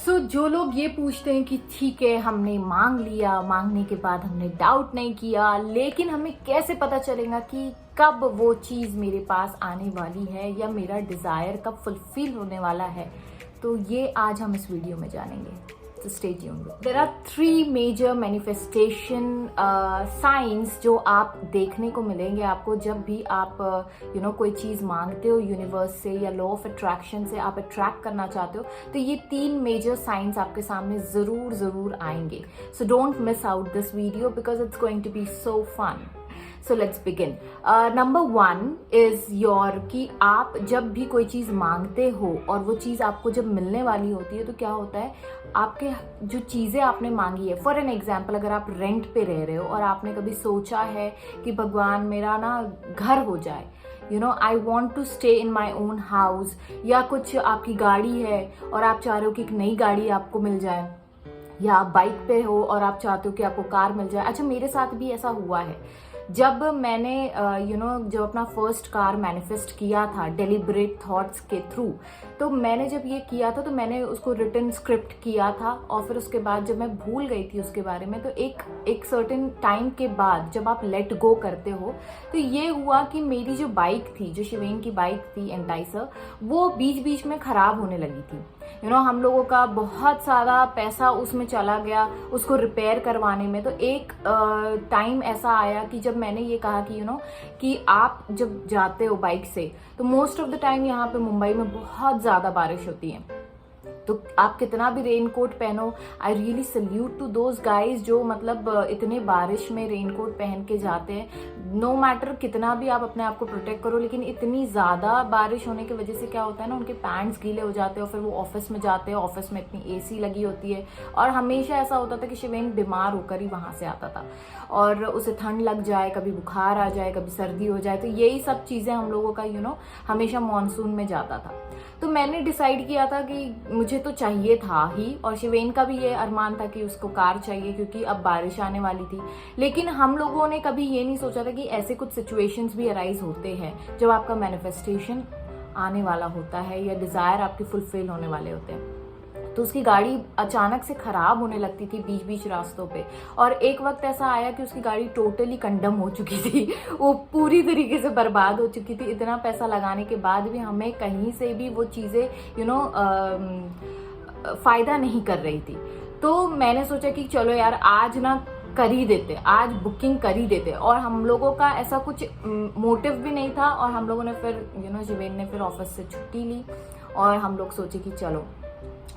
जो लोग ये पूछते हैं कि ठीक है हमने मांग लिया, मांगने के बाद हमने डाउट नहीं किया, लेकिन हमें कैसे पता चलेगा कि कब वो चीज़ मेरे पास आने वाली है या मेरा डिज़ायर कब फुलफिल होने वाला है, तो ये आज हम इस वीडियो में जानेंगे। तो stay tuned. There are 3 major manifestation signs जो आप देखने को मिलेंगे आपको जब भी आप कोई चीज़ मांगते हो यूनिवर्स से या लॉ ऑफ अट्रैक्शन से आप अट्रैक्ट करना चाहते हो, तो ये 3 मेजर साइंस आपके सामने ज़रूर आएंगे। So don't miss out this video because it's going to be so fun. So let's begin. Number 1 is your कि आप जब भी कोई चीज़ मांगते हो और वो चीज़ आपको जब मिलने वाली होती है तो क्या होता है, आपके जो चीज़ें आपने मांगी है, फॉर एन एग्जाम्पल अगर आप रेंट पे रह रहे हो और आपने कभी सोचा है कि भगवान मेरा ना घर हो जाए, I want to stay in my own house, या कुछ आपकी गाड़ी है और आप चाह रहे हो कि एक नई गाड़ी आपको मिल जाए, या आप बाइक पे हो और आप चाहते हो कि आपको कार मिल जाए। अच्छा, मेरे साथ भी ऐसा हुआ है। जब मैंने जब अपना फर्स्ट कार मैनिफेस्ट किया था डेलिब्रेट थॉट्स के थ्रू, तो मैंने जब ये किया था तो मैंने उसको रिटन स्क्रिप्ट किया था और फिर उसके बाद जब मैं भूल गई थी उसके बारे में, तो एक सर्टेन टाइम के बाद जब आप लेट गो करते हो तो ये हुआ कि मेरी जो बाइक थी, जो शिवेन की बाइक थी एंटाइसर, वो बीच बीच में खराब होने लगी थी। हम लोगों का बहुत सारा पैसा उसमें चला गया उसको रिपेयर करवाने में। तो एक टाइम ऐसा आया कि जब मैंने ये कहा कि कि आप जब जाते हो बाइक से, तो मोस्ट ऑफ द टाइम यहाँ पे मुंबई में बहुत ज़्यादा बारिश होती है, तो आप कितना भी रेनकोट पहनो, I really salute to those guys जो मतलब इतने बारिश में रेनकोट पहन के जाते हैं। नो मैटर कितना भी आप अपने आप को प्रोटेक्ट करो, लेकिन इतनी ज़्यादा बारिश होने की वजह से क्या होता है ना, उनके पैंट्स गीले हो जाते हैं और फिर वो ऑफिस में जाते हैं, ऑफिस में इतनी एसी लगी होती है और हमेशा ऐसा होता था कि शिवेन बीमार होकर ही वहाँ से आता था और उसे ठंड लग जाए, कभी बुखार आ जाए, कभी सर्दी हो जाए। तो यही सब चीज़ें हम लोगों का हमेशा मानसून में जाता था। तो मैंने डिसाइड किया था कि मुझे तो चाहिए था ही, और शिवेन का भी ये अरमान था कि उसको कार चाहिए क्योंकि अब बारिश आने वाली थी। लेकिन हम लोगों ने कभी ये नहीं सोचा था कि ऐसे कुछ सिचुएशंस भी अराइज होते हैं जब आपका मैनिफेस्टेशन आने वाला होता है या डिज़ायर आपके फुलफिल होने वाले होते हैं। तो उसकी गाड़ी अचानक से खराब होने लगती थी बीच बीच रास्तों पे, और एक वक्त ऐसा आया कि उसकी गाड़ी टोटली कंडम हो चुकी थी, वो पूरी तरीके से बर्बाद हो चुकी थी। इतना पैसा लगाने के बाद भी हमें कहीं से भी वो चीज़ें फ़ायदा नहीं कर रही थी। तो मैंने सोचा कि चलो यार आज ना कर ही देते, आज बुकिंग कर ही देते, और हम लोगों का ऐसा कुछ मोटिव भी नहीं था। और हम लोगों ने फिर शिवेन ने फिर ऑफिस से छुट्टी ली और हम लोग सोचे कि चलो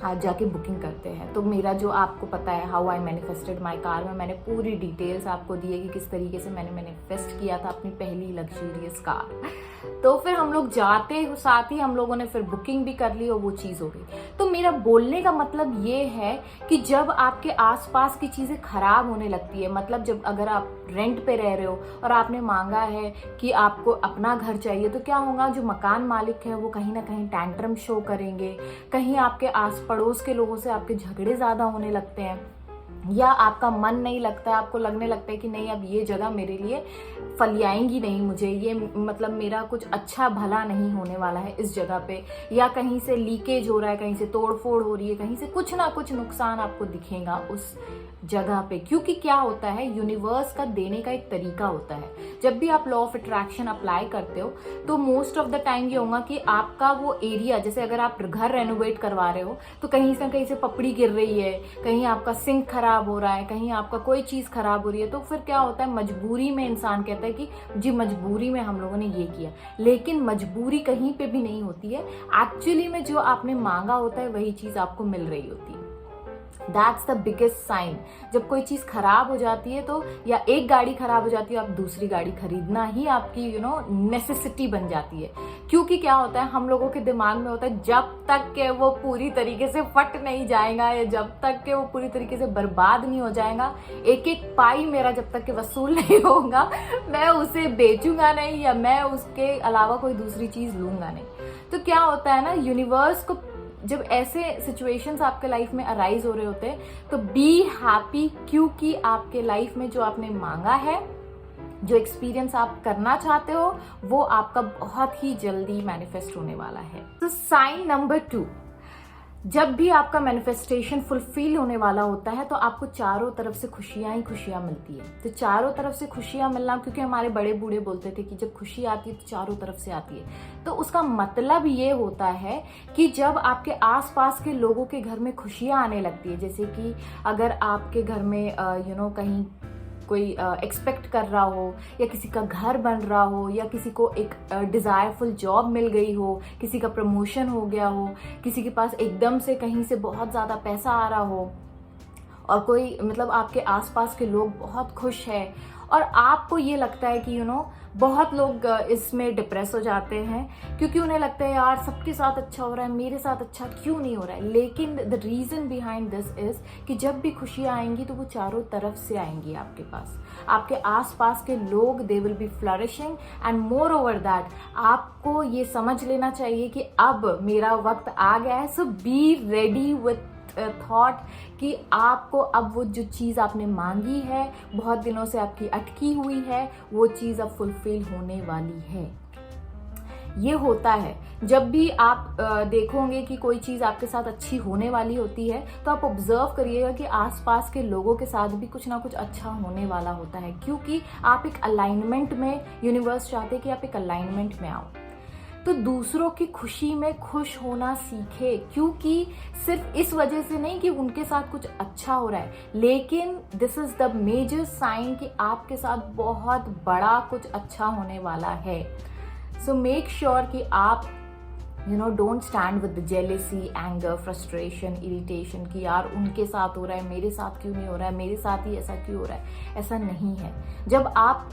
आज जाके बुकिंग करते हैं। तो मेरा जो आपको पता है how I manifested my car में मैंने पूरी डिटेल्स आपको दी है कि किस तरीके से मैंने मैनिफेस्ट किया था अपनी पहली लग्जरियस कार। तो फिर हम लोग जाते साथ ही हम लोगों ने फिर बुकिंग भी कर ली और वो चीज़ हो गई। तो मेरा बोलने का मतलब ये है कि जब आपके आसपास की चीज़ें खराब होने लगती है, मतलब जब अगर आप रेंट पे रह रहे हो और आपने मांगा है कि आपको अपना घर चाहिए, तो क्या होगा, जो मकान मालिक है वो कहीं ना कहीं टैंट्रम शो करेंगे, कहीं आपके आस पड़ोस के लोगों से आपके झगड़े ज़्यादा होने लगते हैं, या आपका मन नहीं लगता है, आपको लगने लगता है कि नहीं अब ये जगह मेरे लिए फलियाएंगी नहीं, मुझे ये मतलब मेरा कुछ अच्छा भला नहीं होने वाला है इस जगह पे, या कहीं से लीकेज हो रहा है, कहीं से तोड़फोड़ हो रही है, कहीं से कुछ ना कुछ नुकसान आपको दिखेगा उस जगह पे। क्योंकि क्या होता है, यूनिवर्स का देने का एक तरीका होता है। जब भी आप लॉ ऑफ अट्रैक्शन अप्लाई करते हो तो मोस्ट ऑफ द टाइम ये होगा कि आपका वो एरिया, जैसे अगर आप घर रेनोवेट करवा रहे हो तो कहीं से कहीं से पपड़ी गिर रही है, कहीं आपका सिंक खराब हो रहा है, कहीं आपका कोई चीज़ खराब हो रही है, तो फिर क्या होता है, मजबूरी में इंसान कहता है कि जी मजबूरी में हम लोगों ने ये किया। लेकिन मजबूरी कहीं पे भी नहीं होती है, एक्चुअली में जो आपने मांगा होता है वही चीज़ आपको मिल रही होती है। That's the biggest sign. जब कोई चीज़ खराब हो जाती है तो, या एक गाड़ी खराब हो जाती है, आप दूसरी गाड़ी खरीदना ही आपकी नेसेसिटी बन जाती है। क्योंकि क्या होता है, हम लोगों के दिमाग में होता है जब तक के वो पूरी तरीके से फट नहीं जाएगा या जब तक के वो पूरी तरीके से बर्बाद नहीं हो जाएगा, एक एक पाई मेरा जब तक के वसूल नहीं होगा, मैं उसे बेचूंगा नहीं या मैं उसके अलावा कोई दूसरी चीज़ लूंगा नहीं। तो क्या होता है ना, यूनिवर्स को जब ऐसे सिचुएशंस आपके लाइफ में अराइज हो रहे होते हैं तो बी हैप्पी, क्योंकि आपके लाइफ में जो आपने मांगा है, जो एक्सपीरियंस आप करना चाहते हो, वो आपका बहुत ही जल्दी मैनिफेस्ट होने वाला है। तो साइन नंबर 2, जब भी आपका मैनिफेस्टेशन फुलफिल होने वाला होता है तो आपको चारों तरफ से खुशियां ही खुशियां मिलती है। तो चारों तरफ से खुशियां मिलना, क्योंकि हमारे बड़े बूढ़े बोलते थे कि जब खुशी आती है तो चारों तरफ से आती है, तो उसका मतलब ये होता है कि जब आपके आसपास के लोगों के घर में खुशियां आने लगती है, जैसे कि अगर आपके घर में कहीं कोई एक्सपेक्ट कर रहा हो, या किसी का घर बन रहा हो, या किसी को एक डिजायरफुल जॉब मिल गई हो, किसी का प्रमोशन हो गया हो, किसी के पास एकदम से कहीं से बहुत ज़्यादा पैसा आ रहा हो, और कोई मतलब आपके आसपास के लोग बहुत खुश है, और आपको ये लगता है कि बहुत लोग इसमें डिप्रेस हो जाते हैं क्योंकि उन्हें लगता है यार सबके साथ अच्छा हो रहा है, मेरे साथ अच्छा क्यों नहीं हो रहा है। लेकिन the reason behind this is कि जब भी खुशियां आएंगी तो वो चारों तरफ से आएंगी आपके पास। आपके आसपास के लोग they will be flourishing, and more over that आपको ये समझ लेना चाहिए कि अब मेरा वक्त आ गया है। सो बी रेडी विथ थॉट कि आपको अब वो जो चीज़ आपने मांगी है, बहुत दिनों से आपकी अटकी हुई है, वो चीज़ अब फुलफिल होने वाली है। ये होता है जब भी आप देखोगे कि कोई चीज़ आपके साथ अच्छी होने वाली होती है, तो आप ऑब्जर्व करिएगा कि आसपास के लोगों के साथ भी कुछ ना कुछ अच्छा होने वाला होता है, क्योंकि आप एक अलाइनमेंट में, यूनिवर्स चाहते हैं कि आप एक अलाइनमेंट में आओ। तो दूसरों की खुशी में खुश होना सीखे, क्योंकि सिर्फ इस वजह से नहीं कि उनके साथ कुछ अच्छा हो रहा है, लेकिन this is the major sign कि आपके साथ बहुत बड़ा कुछ अच्छा होने वाला है। सो मेक श्योर कि आप don't stand with the jealousy, anger, frustration, irritation कि यार उनके साथ हो रहा है, मेरे साथ क्यों नहीं हो रहा है, मेरे साथ ही ऐसा क्यों हो रहा है। ऐसा नहीं है। जब आप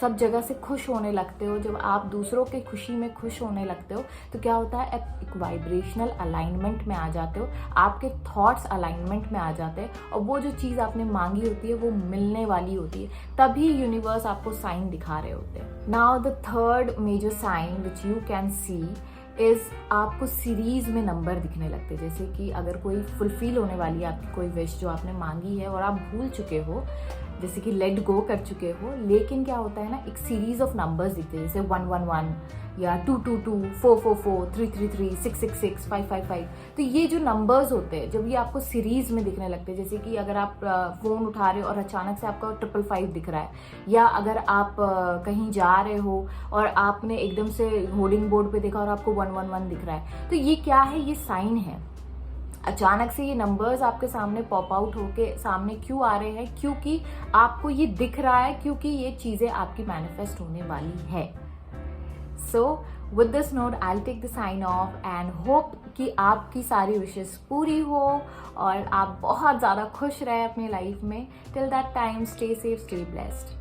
सब जगह से खुश होने लगते हो, जब आप दूसरों की खुशी में खुश होने लगते हो, तो क्या होता है, आप एक वाइब्रेशनल अलाइनमेंट में आ जाते हो, आपके थॉट्स अलाइनमेंट में आ जाते हैं, और वो जो चीज़ आपने मांगी होती है वो मिलने वाली होती है। तभी यूनिवर्स आपको साइन दिखा रहे होते हैं। Now the third major sign which you can see is आपको सीरीज में नंबर दिखने लगते हैं। जैसे कि अगर कोई फुलफिल होने वाली है आपकी कोई विश जो आपने मांगी है और आप भूल चुके हो, जैसे कि लेट गो कर चुके हो, लेकिन क्या होता है ना, एक सीरीज ऑफ नंबर्स दिखते हैं, जैसे 111 या 222, 444, 333, 666, 555। तो ये जो नंबर्स होते हैं, जब ये आपको सीरीज में दिखने लगते हैं, जैसे कि अगर आप फोन उठा रहे हो और अचानक से आपका 555 दिख रहा है, या अगर आप कहीं जा रहे हो और आपने एकदम से होर्डिंग बोर्ड पे देखा और आपको 111 दिख रहा है, तो ये क्या है, ये साइन है। अचानक से ये नंबर्स आपके सामने पॉप आउट होके सामने क्यों आ रहे हैं, क्योंकि आपको ये दिख रहा है, क्योंकि ये चीजें आपकी मैनिफेस्ट होने वाली है। So with this note I will take the sign off and hope कि आपकी सारी विशेस पूरी हो और आप बहुत ज्यादा खुश रहे अपनी लाइफ में। Till that time stay safe, stay blessed.